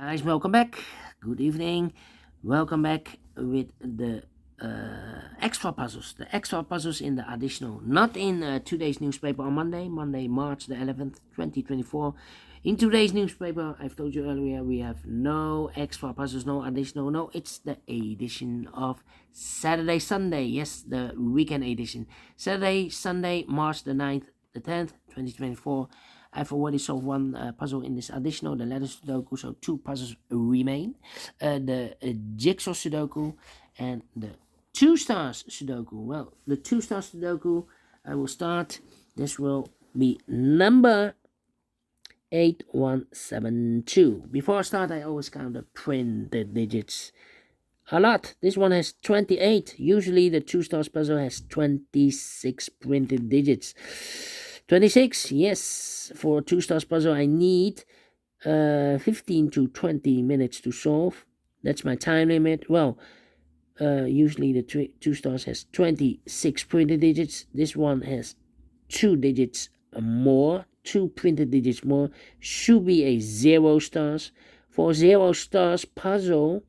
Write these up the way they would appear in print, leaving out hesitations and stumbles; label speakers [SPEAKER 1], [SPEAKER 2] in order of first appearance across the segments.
[SPEAKER 1] Guys, welcome back. Good evening. Welcome back with the extra puzzles. The extra puzzles in the additional, not in today's newspaper on Monday, March the 11th, 2024. In today's newspaper, I've told you earlier, we have no extra puzzles, no additional. No, it's the edition of Saturday, Sunday. Yes, the weekend edition. Saturday, Sunday, March the 9th, the 10th, 2024. I've already solved one puzzle in this additional, the letter Sudoku, so two puzzles remain. The Jigsaw Sudoku and the Two Stars Sudoku. Well, the Two Stars Sudoku, I will start. This will be number 8172. Before I start, I always count the printed digits. A lot. This one has 28. Usually the Two Stars puzzle has 26 printed digits. 26, yes. For a Two Stars puzzle, I need 15 to 20 minutes to solve. That's my time limit. Well, usually the Two Stars has 26 printed digits. This one has 2 digits more, 2 printed digits more. Should be a 0 stars. For a 0 stars puzzle,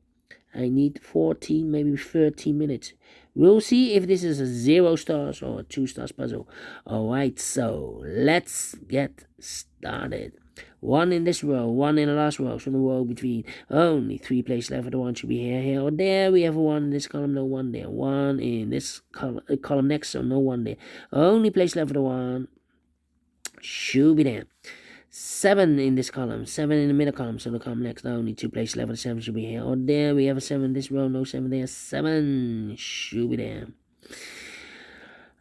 [SPEAKER 1] I need 14, maybe 13 minutes. We'll see if this is a 0 stars or a 2 stars puzzle. Alright, so let's get started. 1 in this row, 1 in the last row. So the row between only 3 places left. The 1 should be here, or there. We have a 1 in this column, no 1 there. 1 in this column next, so no 1 there. Only place left for the 1 should be there. 7 in this column, 7 in the middle column, so the column next, only 2 places left, the 7 should be here, or there. We have a 7 in this row, no 7 there, 7 should be there.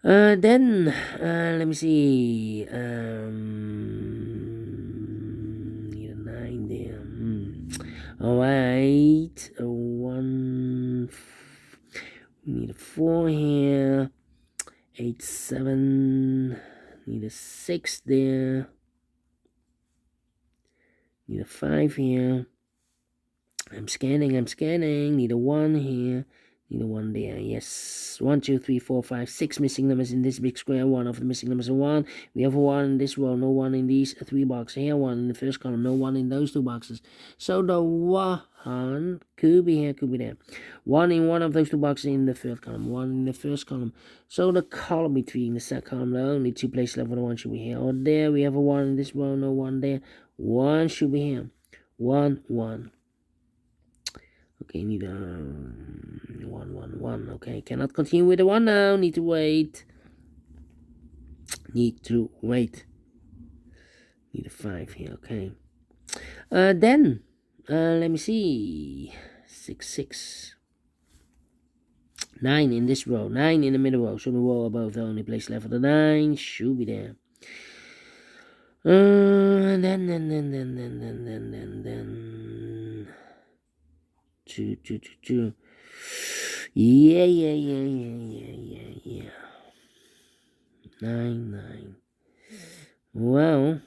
[SPEAKER 1] Then, let me see, need a 9 there, alright, 1, we need a 4 here, 8, 7, need a 6 there. Need a 5 here. I'm scanning. Need a 1 here. Need a 1 there. Yes. 1, 2, 3, 4, 5, 6 missing numbers in this big square. 1 of the missing numbers are 1. We have a 1 in this row. No 1 in these 3 boxes. Here, 1 in the first column. No 1 in those 2 boxes. So the 1 could be here, could be there. 1 in one of those 2 boxes in the third column. 1 in the first columm. So the column between the second column, the only 2 places left for the 1 should be here. Or there, we have a 1 in this row. No 1 there. 1 should be here. 1, 1. Okay, need a 1, 1, 1. Okay, cannot continue with the 1 now. Need to wait. Need a 5 here. Okay. Then, let me see. 6, 6. 9 in this row. 9 in the middle row. So the row above, the only place left for the 9 should be there. Then 2. Yeah. 9. Well.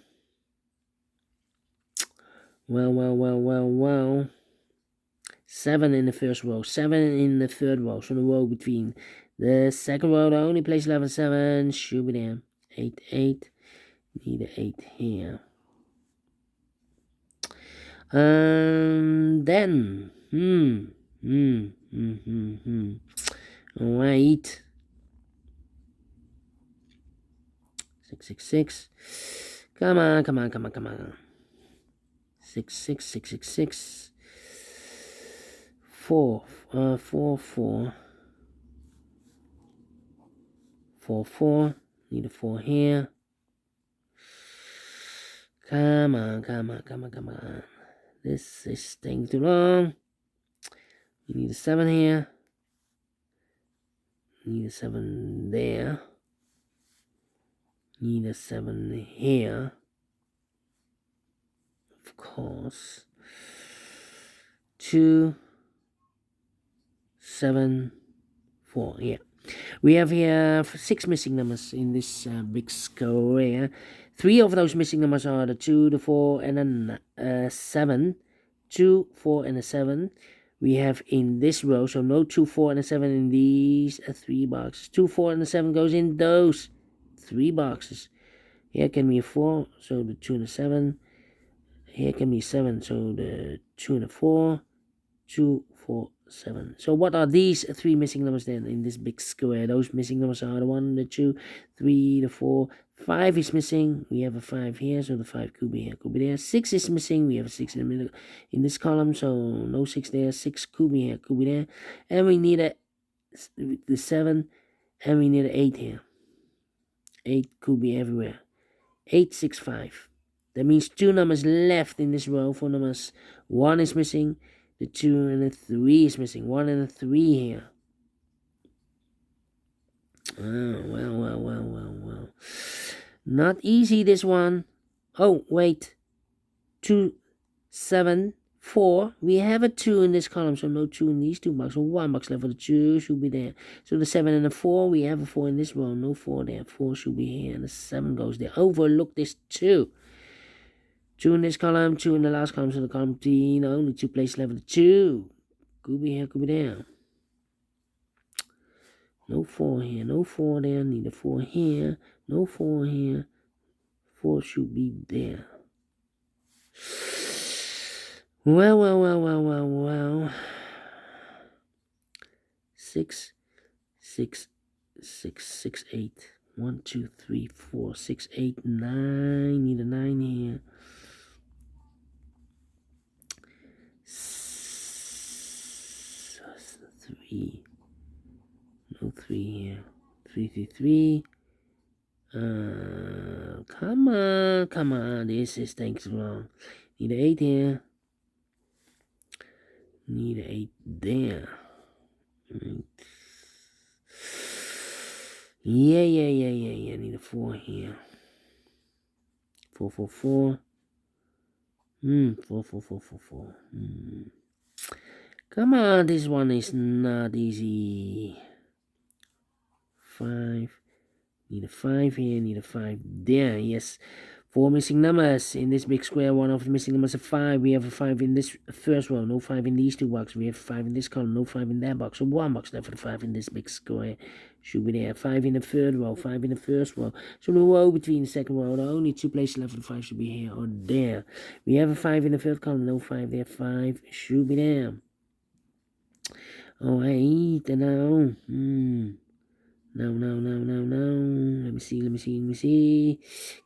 [SPEAKER 1] 7 in the first row, 7 in the third row. So the row between the second row, the only place left for 7 should be there. 8, 8. Need an 8 here. Then, Alright. 6, 6, 6. Come on. 6, 6, 6, 6, 6. 4, 4, 4. 4, 4. Need a 4 here. Come on. This is taking too long. We need a 7 here. Need a 7 there. Need a 7 here. Of course. 2, 7, 4. Yeah. We have here 6 missing numbers in this big square. 3 of those missing numbers are the 2, the 4, and then 7. 2, 4, and a 7. We have in this row, so no 2, 4, and a 7 in these 3 boxes. 2, 4, and a 7 goes in those 3 boxes. Here can be a 4, so the 2 and the 7. Here can be 7, so the 2 and a 4, 2, 4, 7. So what are these three missing numbers then in this big square? Those missing numbers are the 1, the 2, 3, the 4. 5 is missing. We have a 5 here, so the 5 could be here, could be there. 6 is missing. We have a 6 in the middle in this column, so no 6 there. 6 could be here, could be there. And we need the 7, and we need an 8 here. 8 could be everywhere. 8, 6, 5. That means 2 numbers left in this row. 4 numbers. 1 is missing. The 2 and the 3 is missing. 1 and the 3 here. Oh, well. Not easy, this one. Oh, wait. 2, 7, 4. We have a 2 in this column, so no 2 in these two boxes. So 1 box left for the 2 should be there. So the 7 and the 4, we have a 4 in this row. No 4 there. 4 should be here, and the 7 goes there. Overlook this 2. 2 in this column, 2 in the last column, so the column D, only 2 places left for the 2. Could be here, could be there. No 4 here, no 4 there, need a 4 here, no 4 here. 4 should be there. Well. 6, 6, 6, 6, 8. 1, 2, 3, 4, 6, 8, 9. Need a 9 here. 3. No 3 here. 3, 3, 3. Come on. This is things wrong. Need an 8 here. Need an 8 there. Yeah. Need a 4 here. 4, 4, 4. 4. Come on, this one is not easy. 5. Need a 5 here, need a 5 there. Yes. 4 missing numbers in this big square. One of the missing numbers is 5. We have a 5 in this first row. No 5 in these two boxes. We have 5 in this column. No 5 in that box. So 1 box left for the 5 in this big square. Should be there. 5 in the third row. 5 in the first row. So the row between the second row. The only 2 places left for the 5 should be here or there. We have a 5 in the third column. No 5 there. 5 should be there. Oh, 8 now. No. Let me see.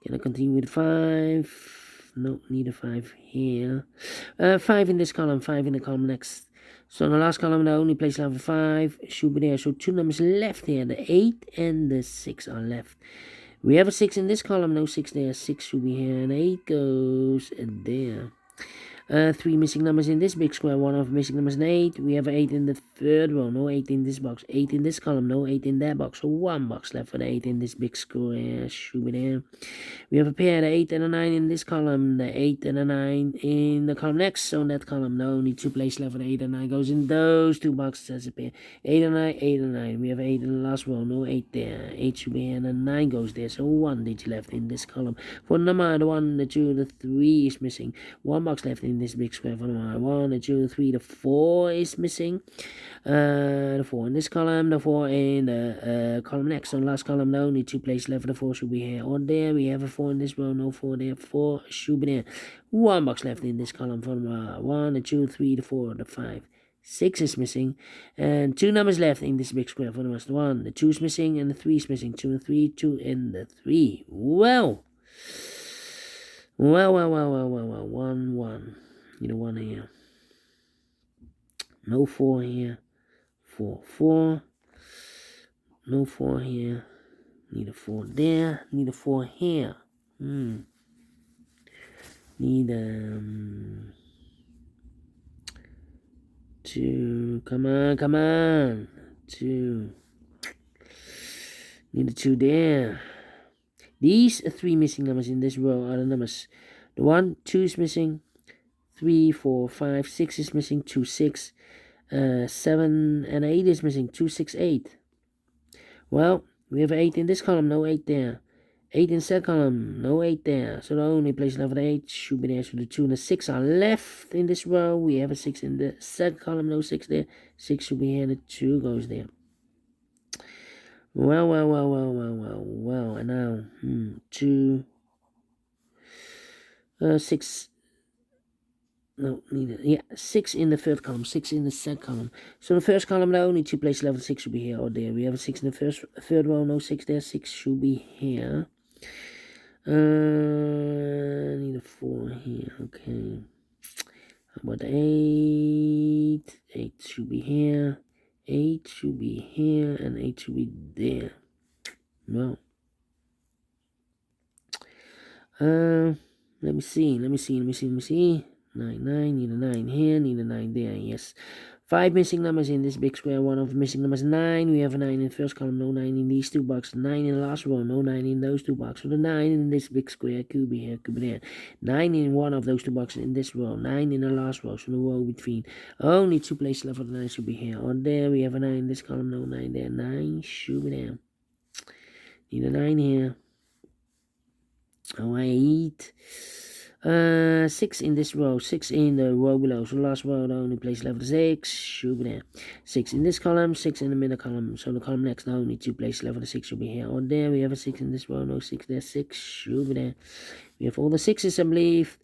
[SPEAKER 1] Can I continue with 5? No, need a 5 here. 5 in this column, 5 in the column next. So in the last column, the only place left for 5 should be there. So 2 numbers left here. The 8 and the 6 are left. We have a 6 in this column, no 6 there. 6 should be here, and 8 goes there. 3 missing numbers in this big square. One of missing numbers is 8. We have 8 in the third row. No 8 in this box. 8 in this column. No 8 in that box. So 1 box left for the 8 in this big square. Should be there. We have a pair, the 8 and a 9 in this column. The 8 and a 9 in the column next. So in that column, no, only 2 places left for the 8 and 9 goes in those 2 boxes as a pair. 8 and 9, 8 and 9. We have 8 in the last row. No 8 there. 8 should be here, and a 9 goes there. So 1 digit left in this column. For number, the 1, the 2, the 3 is missing. 1 box left in this big square. For number 1, the 2, the 3, the 4 is missing. The 4 in this column, the 4 in the column next. So the last column, the only 2 places left for the 4 should be here or there. We have a 4 in this row. No 4 there. 4 should be there. 1 box left in this column. For number 1, the 2, 3, the 4, the 5. 6 is missing, and 2 numbers left in this big square. For the 1, the 2 is missing, and the 3 is missing. 2 and 3, 2 and the 3. Well. 1. Need a 1 here. No 4 here. 4. No 4 here. Need a 4 there. Need a 4 here. Need 2. Come on. 2. Need a 2 there. These 3 missing numbers in this row are the numbers. The 1, 2 is missing. 3, 4, 5, 6 is missing. 2, 6. 7 and 8 is missing. 2, 6, 8. Well, we have 8 in this column. No 8 there. 8 in that column. No 8 there. So the only place left for the 8 should be there. So the 2 and the 6 are left in this row. We have a 6 in the second column. No 6 there. 6 should be here. The 2 goes there. Well. And now, 2, 6, No, neither. Yeah, 6 in the third column, 6 in the second column. So the first column, the only two places level 6 should be here or there. We have a 6 in the third row, no 6 there, 6 should be here. Need a 4 here, okay. How about 8? 8 should be here, 8 should be here, and 8 should be there. Well, let me see. 9, 9, need a 9 here, need a 9 there, yes. 5 missing numbers in this big square, one of the missing numbers 9. We have a 9 in the first column, no 9 in these two boxes. 9 in the last row, no 9 in those two boxes. So the 9 in this big square could be here, could be there. 9 in one of those two boxes in this row, 9 in the last row, so the row between. Only two places left for the 9 should be here or there. We have a 9 in this column, no 9 there. 9 should be there. Need a 9 here. Oh, 8. 6 in this row, 6 in the row below. So the last row, the only place left is 6 should be there. 6 in this column, 6 in the middle column. So the column next, the only two places left for the 6 should be here or there. We have a 6 in this row, no 6 there, 6 should be there. We have all the 6s, I believe.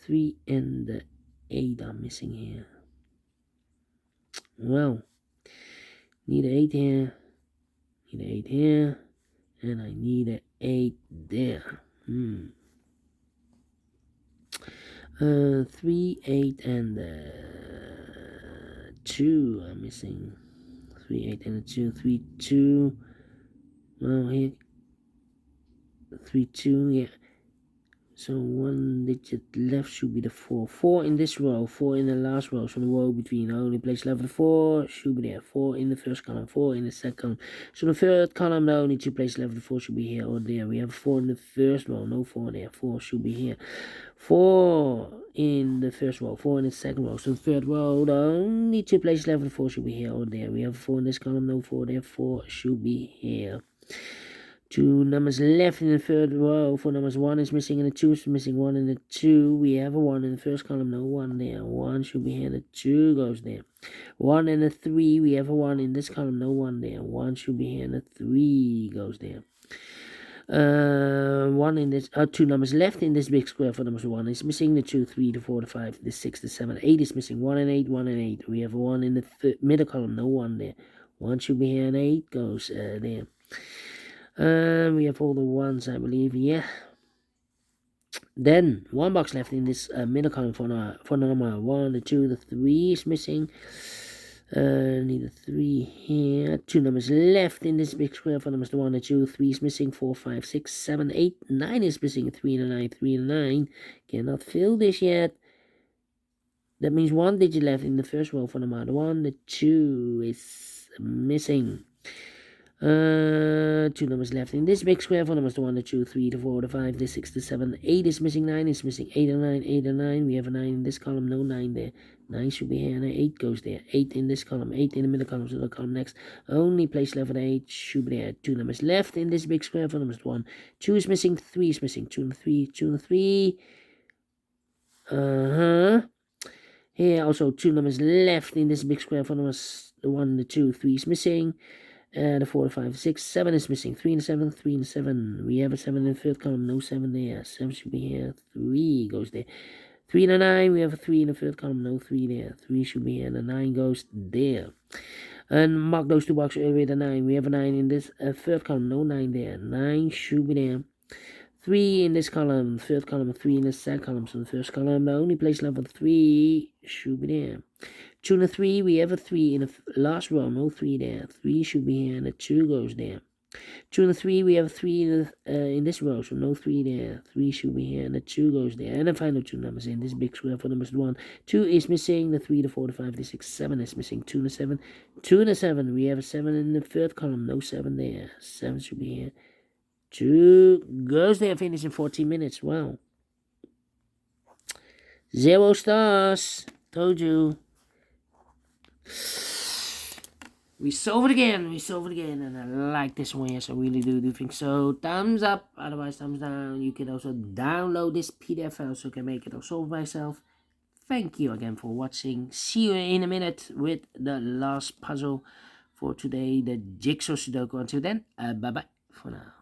[SPEAKER 1] 3 and the 8 are missing here. Well, need an 8 here, need an 8 here, and I need an 8 there. 3, 8, and 2 are missing. 3, 8, and 2. 3, 2. Well, here. 3, 2, yeah. So one digit left should be the 4. 4 in this row, 4 in the last row. So the row between, the only place left the 4 should be there. 4 in the first column, 4 in the second column. So the third column, the only two places left the 4 should be here or there. We have 4 in the first row, no 4 there. 4 should be here. 4 in the first row, 4 in the second row. So the third row, the only two places left the 4 should be here or there. We have 4 in this column, no 4 there. 4 should be here. 2 numbers left in the third row. 4 numbers, 1 is missing and the 2 is missing. 1 in the 2. We have a 1 in the first column, no 1 there. 1 should be here, the 2 goes there. 1 and the 3, we have a 1 in this column, no 1 there. 1 should be here, and the 3 goes there. 1 in this, 2 numbers left in this big square. 4 numbers, 1 is missing, the 2, 3, the 4, the 5, the 6, the 7, 8 is missing. 1 and 8, 1 and 8. We have a 1 in the middle column, no 1 there. 1 should be here, and 8 goes there. We have all the 1s, I believe, yeah. Then, 1 box left in this middle column for number 1, the 2, the 3 is missing. Need a 3 here. 2 numbers left in this big square. 4 numbers, the 1, the 2, 3 is missing. 4, 5, 6, 7, 8, 9 is missing. 3 and a 9, 3 and a 9. Cannot fill this yet. That means 1 digit left in the first row for number 1, the 2 is missing. 2 numbers left in this big square. 4 numbers, the 1, the 2, 3, the 4, the 5, the 6, the 7, 8 is missing. 9 is missing. 8 and 9, 8 and 9. We have a 9 in this column, no 9 there. 9 should be here, and 8 goes there. 8 in this column, 8 in the middle column, so the column next. Only place left for the 8 should be there. 2 numbers left in this big square. 4 numbers, 1, 2 is missing, 3 is missing. 2 and 3, 2 and 3. Here also 2 numbers left in this big square. 4 numbers, the 1, the 2, 3 is missing. The 4, the 5, 6, 7 is missing. 3 and 7, 3 and 7. We have a 7 in the third column, no 7 there. 7 should be here. 3 goes there. 3 and a 9, we have a 3 in the third column, no 3 there. 3 should be here, and the 9 goes there. And mark those 2 boxes with a 9. We have a 9 in this third column, no 9 there. 9 should be there. 3 in this column, third column, 3 in the second column. So the first column, the only place left for 3 should be there. 2 and a 3, we have a 3 in the last row, no 3 there. 3 should be here, and the 2 goes there. 2 and a 3, we have a 3 in this row, so no 3 there. 3 should be here, and the 2 goes there. And the final 2 numbers in this big square. 4 numbers, 1, 2 is missing. The 3, the 4, the 5, the 6, 7 is missing. 2 and a 7, 2 and a 7, we have a 7 in the third column, no 7 there. 7 should be here. 2 goes there, finish in 14 minutes. Wow. 0 stars. Told you. We solved it again, and I like this one, yes, I really do think so. Thumbs up, otherwise thumbs down. You can also download this PDF file so you can make it or solve by yourself. Thank you again for watching. See you in a minute with the last puzzle for today, the Jigsaw Sudoku. Until then, bye-bye for now.